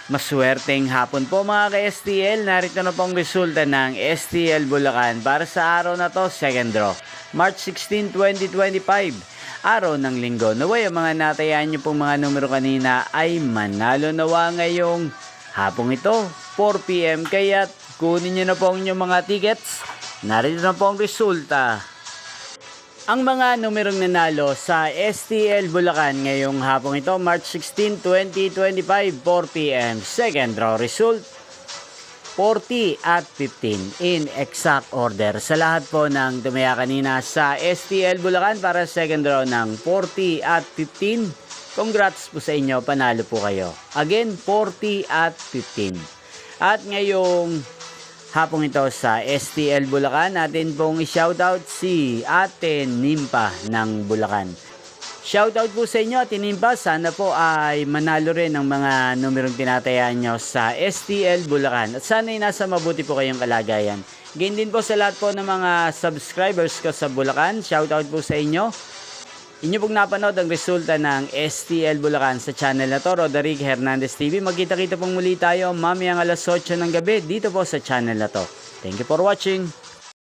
Maswerteng hapon po mga ka-STL. Narito na pong resulta ng STL Bulacan para sa araw na to, second draw. March 16, 2025. Araw ng linggo. Naway ang mga natayaan nyo pong mga numero kanina ay manalo nawa ngayong hapong ito, 4 PM. Kaya kunin nyo na po ang inyong mga tickets. Narito na po ang resulta. Ang mga numerong nanalo sa STL Bulacan ngayong hapong ito, March 16, 2025, 4 PM. Second draw result, 40 at 15 in exact order. Sa lahat po ng tumaya kanina sa STL Bulacan para second draw ng 40 at 15, congrats po sa inyo, panalo po kayo. Again, 40 at 15. At ngayong hapong ito sa STL Bulacan, natin pong i-shoutout si Ate Nimpa ng Bulacan. Shoutout po sa inyo, Ate Nimpa. Sana po ay manalo rin ang mga numerong tinatayaan nyo sa STL Bulacan. At sana ay nasa mabuti po kayong kalagayan. Gain din po sa lahat po ng mga subscribers ko sa Bulacan. Shoutout po sa inyo. Inyo pong napanood ang resulta ng STL Bulacan sa channel na to, Roderick Hernandez TV. Magkita-kita pong muli tayo mamayang alas 8 ng gabi dito po sa channel na to. Thank you for watching.